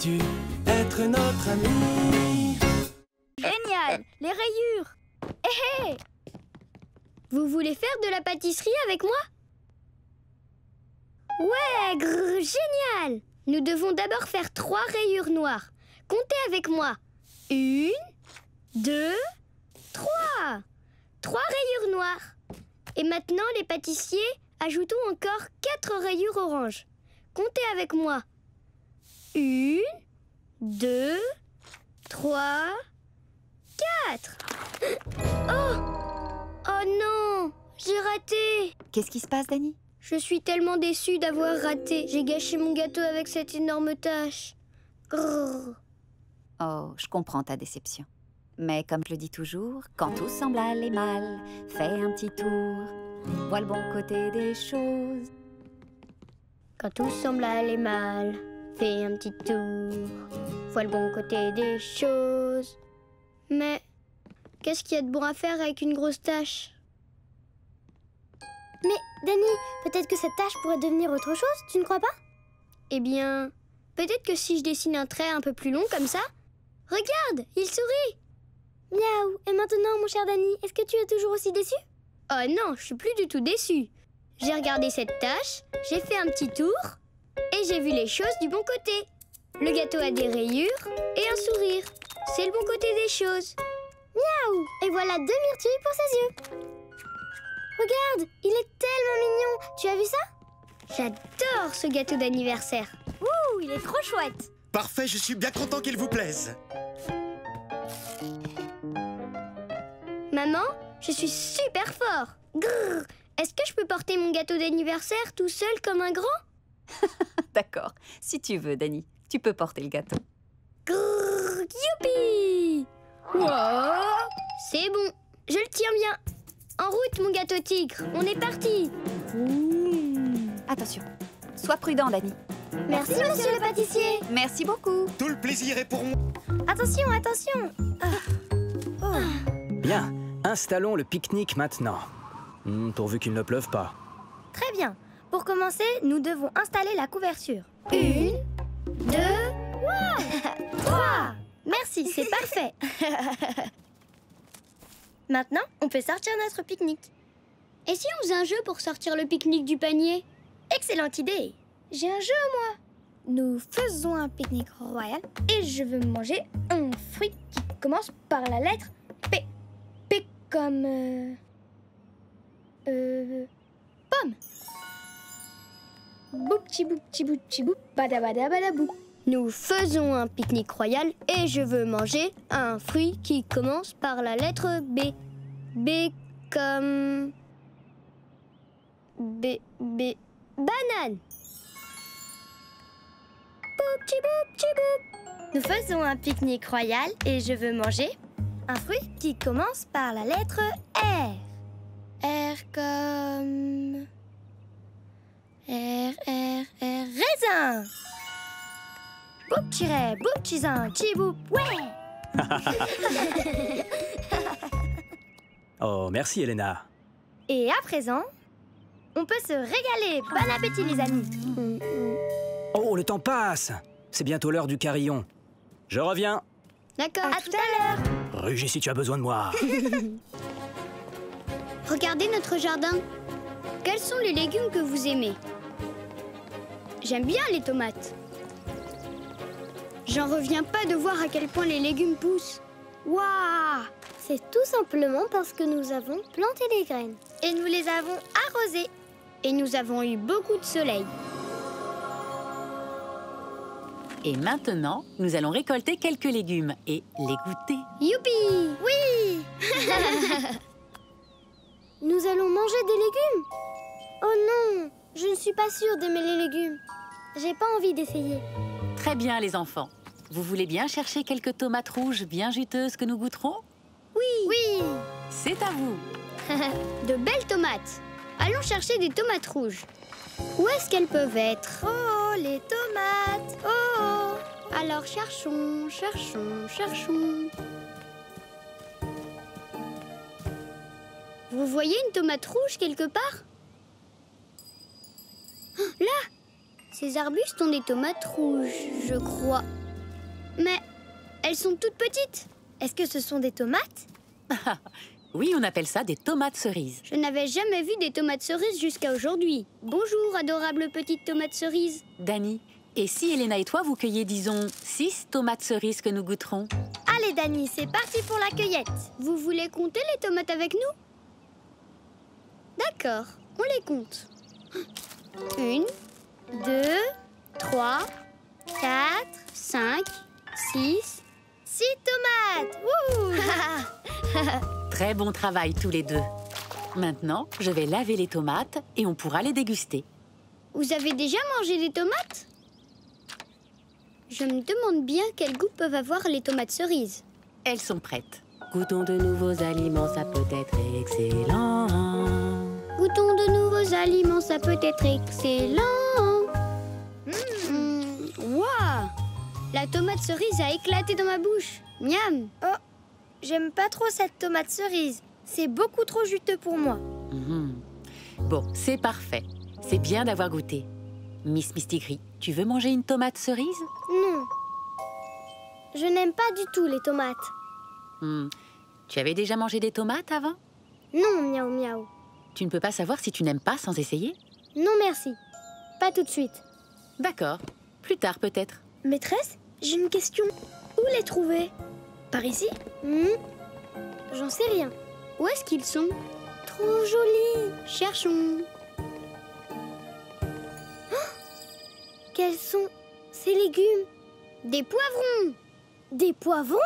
Voudrais-tu être notre ami? Génial! Les rayures! Hé hé! Vous voulez faire de la pâtisserie avec moi? Ouais, génial! Nous devons d'abord faire 3 rayures noires. Comptez avec moi. 1, 2, 3. 3 rayures noires. Et maintenant, les pâtissiers, ajoutons encore 4 rayures oranges. Comptez avec moi. 1, 2, 3, 4. Oh non! J'ai raté! Qu'est-ce qui se passe, Dani? Je suis tellement déçue d'avoir raté. J'ai gâché mon gâteau avec cette énorme tâche. Grrr. Oh, je comprends ta déception. Mais comme je le dis toujours, quand tout semble aller mal, fais un petit tour, vois le bon côté des choses. Quand tout semble aller mal, fais un petit tour, vois le bon côté des choses. Mais qu'est-ce qu'il y a de bon à faire avec une grosse tâche? Mais, Dani, peut-être que cette tâche pourrait devenir autre chose, tu ne crois pas? Eh bien, peut-être que si je dessine un trait un peu plus long comme ça... Regarde, il sourit! Miaou! Et maintenant, mon cher Dani, est-ce que tu es toujours aussi déçu? Oh non, je suis plus du tout déçue. J'ai regardé cette tâche, j'ai fait un petit tour et j'ai vu les choses du bon côté. Le gâteau a des rayures et un sourire. C'est le bon côté des choses. Miaou! Et voilà 2 myrtilles pour ses yeux. Regarde, il est tellement mignon. Tu as vu ça? J'adore ce gâteau d'anniversaire. Ouh, il est trop chouette. Parfait, je suis bien content qu'il vous plaise. Maman, je suis super fort. Grrr. Est-ce que je peux porter mon gâteau d'anniversaire tout seul comme un grand? D'accord, si tu veux, Dani, tu peux porter le gâteau. Grrr, youpi! Wow. C'est bon, je le tiens bien. En route, mon gâteau tigre, on est parti. Attention, sois prudent, Dani. Merci, monsieur le pâtissier. Merci beaucoup. Tout le plaisir est pour moi. Attention, attention. Bien, installons le pique-nique maintenant. Pourvu qu'il ne pleuve pas. Très bien. Pour commencer, nous devons installer la couverture. 1, 2, 3. merci, c'est parfait. Maintenant, on peut sortir notre pique-nique. Et si on faisait un jeu pour sortir le pique-nique du panier? Excellente idée. J'ai un jeu, moi. Nous faisons un pique-nique royal et je veux manger un fruit qui commence par la lettre P. P comme... pomme. Boupti boupti boupti boup, badabada badabou. Nous faisons un pique-nique royal et je veux manger un fruit qui commence par la lettre B. B comme... B... Banane. Boupti boupti boop. Nous faisons un pique-nique royal et je veux manger un fruit qui commence par la lettre R. R comme... R, raisin. Bouptiret, bouptizin, tchiboup, ouais. Oh, merci, Elena. Et à présent, on peut se régaler. Bon appétit, les amis. Oh, le temps passe. C'est bientôt l'heure du carillon. Je reviens. D'accord. À tout à l'heure. Rugy si tu as besoin de moi. Regardez notre jardin. Quels sont les légumes que vous aimez? J'aime bien les tomates. J'en reviens pas de voir à quel point les légumes poussent. Waouh! C'est tout simplement parce que nous avons planté les graines. Et nous les avons arrosées. Et nous avons eu beaucoup de soleil. Et maintenant, nous allons récolter quelques légumes et les goûter. Youpi! Oui. Nous allons manger des légumes. Oh non, je ne suis pas sûre d'aimer les légumes. J'ai pas envie d'essayer. Très bien, les enfants. Vous voulez bien chercher quelques tomates rouges bien juteuses que nous goûterons? Oui. C'est à vous. De belles tomates. Allons chercher des tomates rouges. Où est-ce qu'elles peuvent être? Oh, les tomates. Oh. Alors cherchons. Vous voyez une tomate rouge quelque part? Oh, là! Ces arbustes ont des tomates rouges, je crois. Mais elles sont toutes petites. Est-ce que ce sont des tomates? Oui, on appelle ça des tomates cerises. Je n'avais jamais vu des tomates cerises jusqu'à aujourd'hui. Bonjour, adorable petite tomate cerise. Dani, et si Elena et toi, vous cueillez, disons, 6 tomates cerises que nous goûterons? Allez, Dani, c'est parti pour la cueillette. Vous voulez compter les tomates avec nous? D'accord, on les compte. 1, 2, 3, 4, 5, 6... 6 tomates. Wouhou. Très bon travail tous les deux. Maintenant, je vais laver les tomates et on pourra les déguster. Vous avez déjà mangé des tomates? Je me demande bien quel goût peuvent avoir les tomates cerises. Elles sont prêtes. Goûtons de nouveaux aliments, ça peut être excellent. Goûtons de nouveaux aliments, ça peut être excellent. Waouh! La tomate cerise a éclaté dans ma bouche. Miam! Oh, j'aime pas trop cette tomate cerise. C'est beaucoup trop juteux pour moi. Bon, c'est parfait. C'est bien d'avoir goûté. Miss Mistigris, tu veux manger une tomate cerise? Non. Je n'aime pas du tout les tomates. Tu avais déjà mangé des tomates avant? Non, miaou miaou. Tu ne peux pas savoir si tu n'aimes pas sans essayer? Non, merci. Pas tout de suite. D'accord. Plus tard peut-être. Maîtresse, j'ai une question. Où les trouver? Par ici? J'en sais rien. Où est-ce qu'ils sont? Trop jolis. Cherchons. Quels sont ces légumes? Des poivrons. Des poivrons?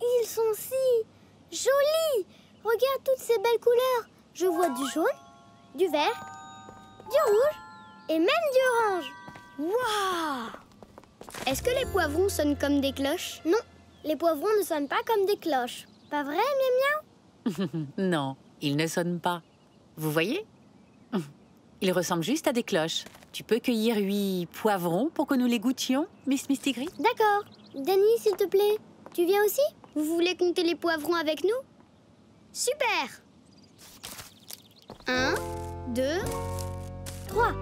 Ils sont si jolis. Regarde toutes ces belles couleurs. Je vois du jaune, du vert, du rouge et même du orange. Waouh! Est-ce que les poivrons sonnent comme des cloches? Non, les poivrons ne sonnent pas comme des cloches. Pas vrai, miam miam? Non, ils ne sonnent pas. Vous voyez? Ils ressemblent juste à des cloches. Tu peux cueillir 8 poivrons pour que nous les goûtions, Miss Mistigris? D'accord. Dani, s'il te plaît, tu viens aussi? Vous voulez compter les poivrons avec nous? Super! 1, 2, 3,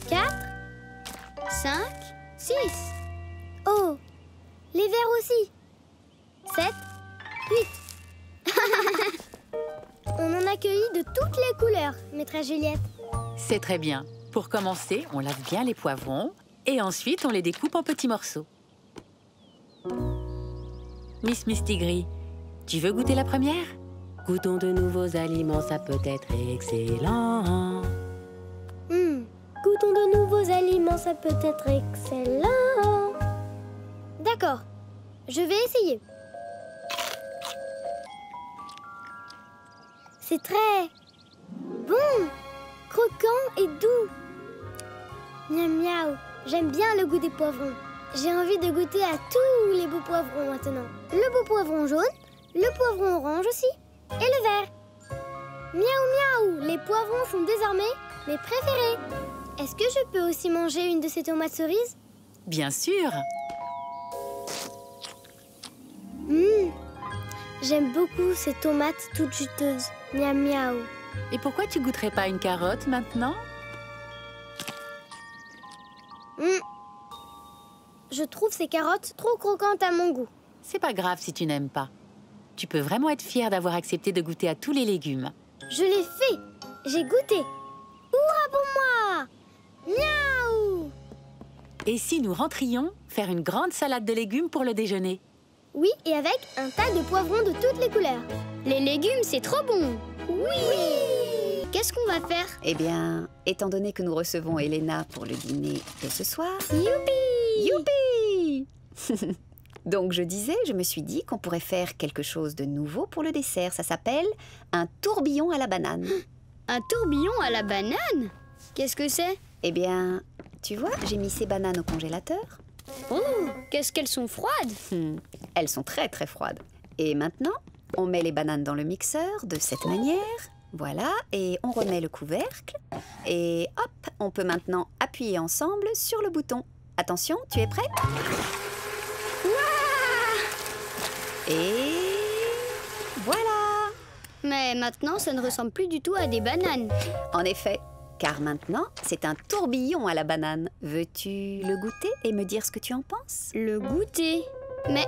4, 5, 6. Oh, les verts aussi. 7, 8. On en a cueilli de toutes les couleurs, maîtresse Juliette. C'est très bien. Pour commencer, on lave bien les poivrons et ensuite on les découpe en petits morceaux. Miss Mistigris, tu veux goûter la première? Goûtons de nouveaux aliments, ça peut être excellent. Goûtons de nouveaux aliments, ça peut être excellent. D'accord, je vais essayer. C'est très bon, croquant et doux. Miam miaou, j'aime bien le goût des poivrons. J'ai envie de goûter à tous les beaux poivrons maintenant. Le beau poivron jaune, le poivron orange aussi, et le vert. Miaou miaou, les poivrons sont désormais mes préférés. Est-ce que je peux aussi manger une de ces tomates cerises? Bien sûr. J'aime beaucoup ces tomates toutes juteuses. Miam miaou. Et pourquoi tu goûterais pas une carotte maintenant? Je trouve ces carottes trop croquantes à mon goût. C'est pas grave si tu n'aimes pas. Tu peux vraiment être fière d'avoir accepté de goûter à tous les légumes. Je l'ai fait. J'ai goûté. Hurrah pour moi! Miaou! Et si nous rentrions faire une grande salade de légumes pour le déjeuner? Oui, et avec un tas de poivrons de toutes les couleurs. Les légumes, c'est trop bon. Oui! Qu'est-ce qu'on va faire? Eh bien, étant donné que nous recevons Elena pour le dîner de ce soir... Youpi! Youpi! Donc je me suis dit qu'on pourrait faire quelque chose de nouveau pour le dessert. Ça s'appelle un tourbillon à la banane. Un tourbillon à la banane? Qu'est-ce que c'est? Eh bien, tu vois, j'ai mis ces bananes au congélateur. Oh, qu'est-ce qu'elles sont froides! Elles sont très très froides. Et maintenant, on met les bananes dans le mixeur de cette manière. Voilà, et on remet le couvercle. Et hop, on peut maintenant appuyer ensemble sur le bouton. Attention, tu es prête? Et voilà! Mais maintenant, ça ne ressemble plus du tout à des bananes. En effet, car maintenant, c'est un tourbillon à la banane. Veux-tu le goûter et me dire ce que tu en penses? Le goûter? Mais,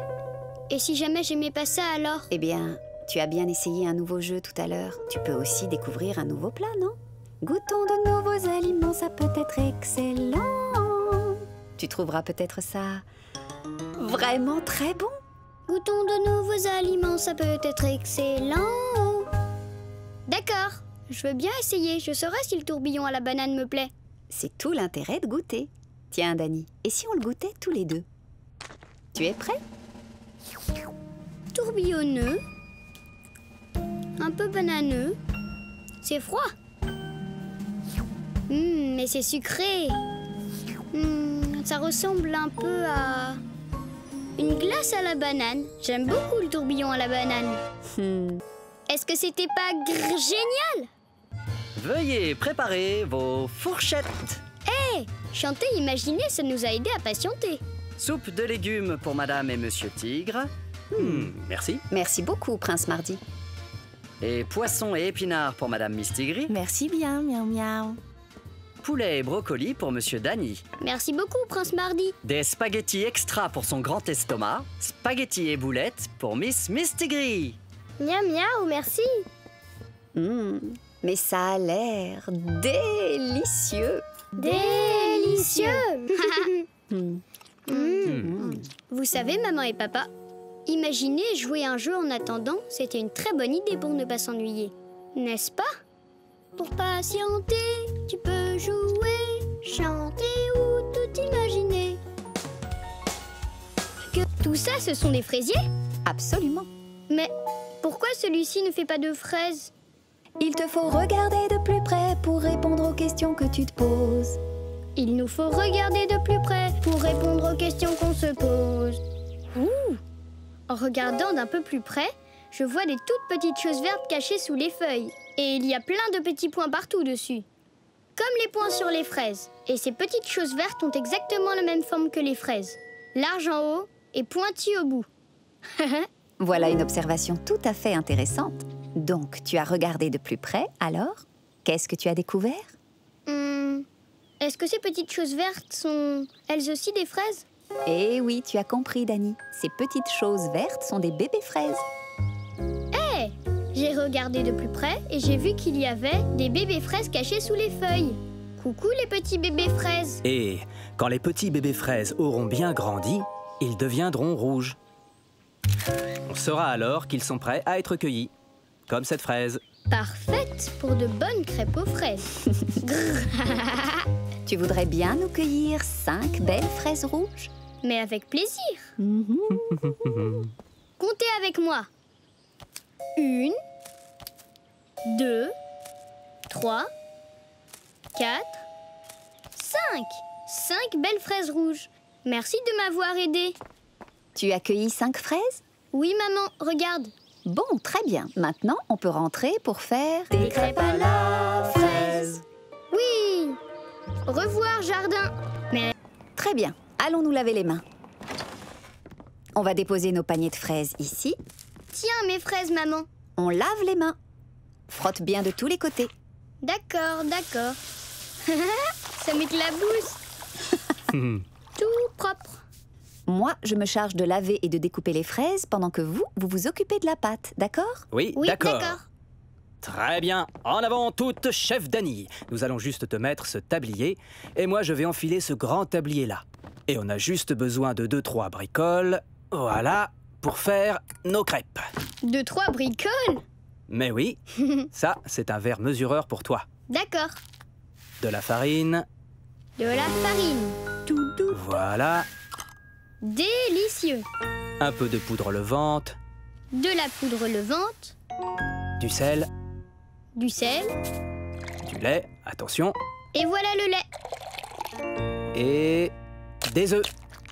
et si jamais j'aimais pas ça alors? Eh bien, tu as bien essayé un nouveau jeu tout à l'heure. Tu peux aussi découvrir un nouveau plat, non? Goûtons de nouveaux aliments, ça peut être excellent. Tu trouveras peut-être ça vraiment très bon. Goûtons de nouveaux aliments, ça peut être excellent. D'accord, je veux bien essayer. Je saurai si le tourbillon à la banane me plaît. C'est tout l'intérêt de goûter. Tiens, Dani, et si on le goûtait tous les deux? Tu es prêt? Tourbillonneux, un peu bananeux. C'est froid. Mais c'est sucré. Ça ressemble un peu à une glace à la banane. J'aime beaucoup le tourbillon à la banane. Est-ce que c'était pas génial? Veuillez préparer vos fourchettes. Chanter, imaginer, ça nous a aidés à patienter. Soupe de légumes pour Madame et Monsieur Tigre. Merci. Merci beaucoup, Prince Mardi. Et poisson et épinards pour Madame Mistigris. Merci bien, miaou miaou. Poulet et brocoli pour Monsieur Dany. Merci beaucoup, Prince Mardi. Des spaghettis extra pour son grand estomac. Spaghettis et boulettes pour Miss Mistigris. Miaou miaou, merci. Mais ça a l'air délicieux. Délicieux. Vous savez, maman et papa, imaginer jouer un jeu en attendant, c'était une très bonne idée pour ne pas s'ennuyer. N'est-ce pas? Pour patienter, tu peux jouer, chanter ou tout imaginer. Que tout ça, ce sont des fraisiers? Absolument. Mais pourquoi celui-ci ne fait pas de fraises? Il te faut regarder de plus près pour répondre aux questions que tu te poses. Il nous faut regarder de plus près pour répondre aux questions qu'on se pose. En regardant d'un peu plus près, je vois des toutes petites choses vertes cachées sous les feuilles. Et il y a plein de petits points partout dessus. Comme les points sur les fraises. Et ces petites choses vertes ont exactement la même forme que les fraises. Large en haut et pointu au bout. Voilà une observation tout à fait intéressante. Donc, tu as regardé de plus près, alors? Qu'est-ce que tu as découvert? Est-ce que ces petites choses vertes sont, elles aussi, des fraises? Eh oui, tu as compris, Dani. Ces petites choses vertes sont des bébés fraises. J'ai regardé de plus près et j'ai vu qu'il y avait des bébés fraises cachés sous les feuilles. Coucou les petits bébés fraises. Et quand les petits bébés fraises auront bien grandi, ils deviendront rouges. On saura alors qu'ils sont prêts à être cueillis, comme cette fraise. Parfaite pour de bonnes crêpes aux fraises. Tu voudrais bien nous cueillir 5 belles fraises rouges? Mais avec plaisir. Comptez avec moi. 1, 2, 3, 4, 5. 5 belles fraises rouges. Merci de m'avoir aidé. Tu as cueilli 5 fraises? Oui, maman, regarde. Bon, très bien. Maintenant, on peut rentrer pour faire des crêpes à la fraise. Oui. Au revoir, jardin. Mais très bien. Allons nous laver les mains. On va déposer nos paniers de fraises ici. Tiens, mes fraises, maman. On lave les mains. Frotte bien de tous les côtés. D'accord, d'accord. Ça m'éclabousse. Tout propre. Moi, je me charge de laver et de découper les fraises pendant que vous vous occupez de la pâte, d'accord? Oui, Oui, d'accord. d'accord. Très bien. En avant toute, chef Dany. Nous allons juste te mettre ce tablier et moi je vais enfiler ce grand tablier-là. Et on a juste besoin de 2-3 bricoles, voilà, pour faire nos crêpes. 2-3 bricoles? Mais oui, ça, c'est un verre mesureur pour toi. D'accord. De la farine, De la farine. voilà, Délicieux. un peu de poudre levante, De la poudre levante. du sel, Du sel. du lait, attention, Et voilà le lait. et des œufs.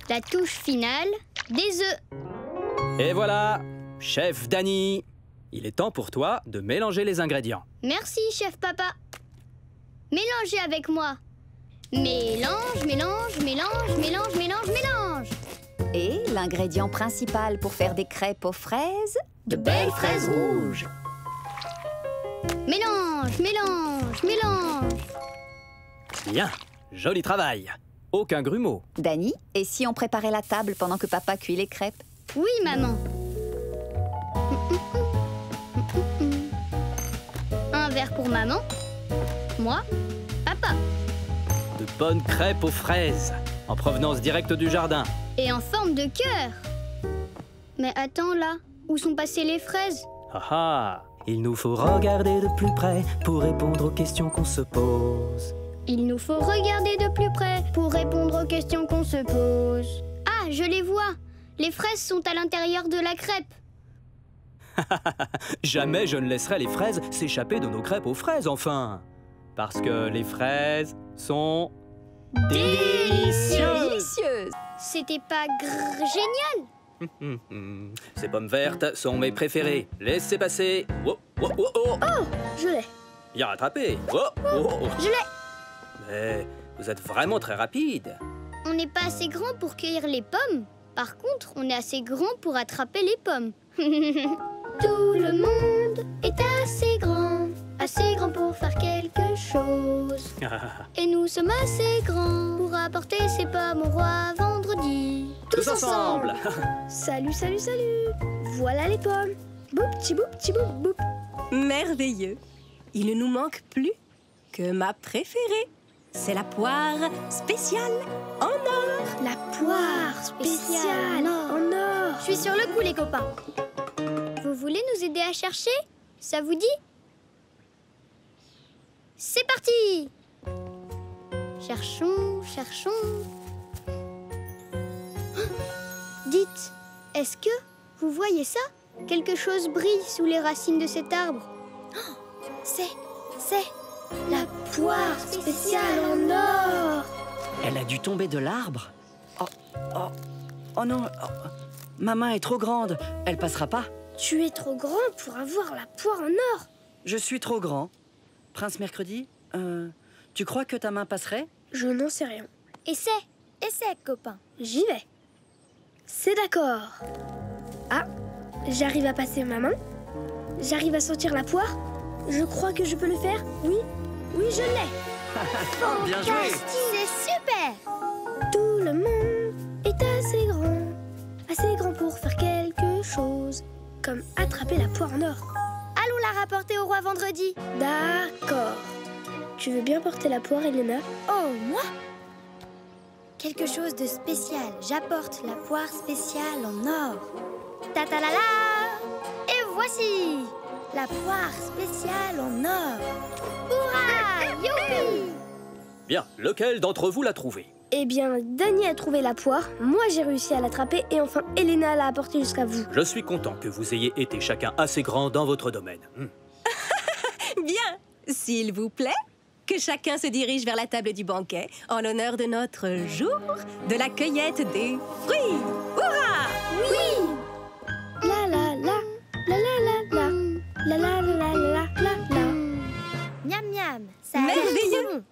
La touche finale, des œufs. Et voilà, chef Dany. Il est temps pour toi de mélanger les ingrédients. Merci, chef papa. Mélangez avec moi. Mélange, mélange, mélange, mélange, mélange, mélange. Et l'ingrédient principal pour faire des crêpes aux fraises? De belles fraises rouges. Mélange, mélange, mélange. Bien, joli travail. Aucun grumeau. Dany, et si on préparait la table pendant que papa cuit les crêpes? Oui, maman. Un verre pour maman. Moi, papa. De bonnes crêpes aux fraises, en provenance directe du jardin. Et en forme de cœur. Mais attends là, où sont passées les fraises? Ah ah! Il nous faut regarder de plus près pour répondre aux questions qu'on se pose. Il nous faut regarder de plus près pour répondre aux questions qu'on se pose. Ah, je les vois. Les fraises sont à l'intérieur de la crêpe. Jamais je ne laisserai les fraises s'échapper de nos crêpes aux fraises, enfin. Parce que les fraises sont délicieuses. Délicieuse. C'était pas génial? Ces pommes vertes sont mes préférées. Laissez passer. Oh, oh, oh, oh. Je l'ai. Bien rattrapé. Oh, oh, oh. Je l'ai. Mais vous êtes vraiment très rapide. On n'est pas assez grand pour cueillir les pommes. Par contre, on est assez grand pour attraper les pommes. Tout le monde est assez grand pour faire quelque chose. Et nous sommes assez grands pour apporter ces pommes au roi vendredi. Tous ensemble. Salut, salut, salut. Voilà les pommes. Boop, petit boop, petit boop, boop. Merveilleux. Il ne nous manque plus que ma préférée. C'est la poire spéciale en or. La poire spéciale en or. Je suis sur le coup, les copains. Vous voulez nous aider à chercher? Ça vous dit? C'est parti! Cherchons, cherchons. Dites, est-ce que vous voyez ça? Quelque chose brille sous les racines de cet arbre. C'est la poire spéciale en or. Elle a dû tomber de l'arbre. Oh non, ma main est trop grande. Elle passera pas. Tu es trop grand pour avoir la poire en or. Je suis trop grand. Prince Mercredi, tu crois que ta main passerait? Je n'en sais rien. Essaie, copain. J'y vais. C'est d'accord. Ah, j'arrive à passer ma main. J'arrive à sentir la poire. Je crois que je peux le faire. Oui, je l'ai. Bien joué. C'est super! Tout le monde est assez grand pour faire quelque chose, comme attraper la poire en or. Allons la rapporter au roi vendredi. D'accord. Tu veux bien porter la poire, Elena? Oh, moi? Quelque chose de spécial. J'apporte la poire spéciale en or. Ta-ta-la-la! Et voici la poire spéciale en or. Hurrah! Youpi! Bien, lequel d'entre vous l'a trouvé? Eh bien, Dany a trouvé la poire, moi j'ai réussi à l'attraper et enfin Elena l'a apportée jusqu'à vous. Je suis content que vous ayez été chacun assez grand dans votre domaine. Bien, s'il vous plaît, que chacun se dirige vers la table du banquet en l'honneur de notre jour de la cueillette des fruits. Hurrah! Oui! La la la, la la la la, la la la la la la. Miam miam, ça Merveilleux. a l'air trop bon.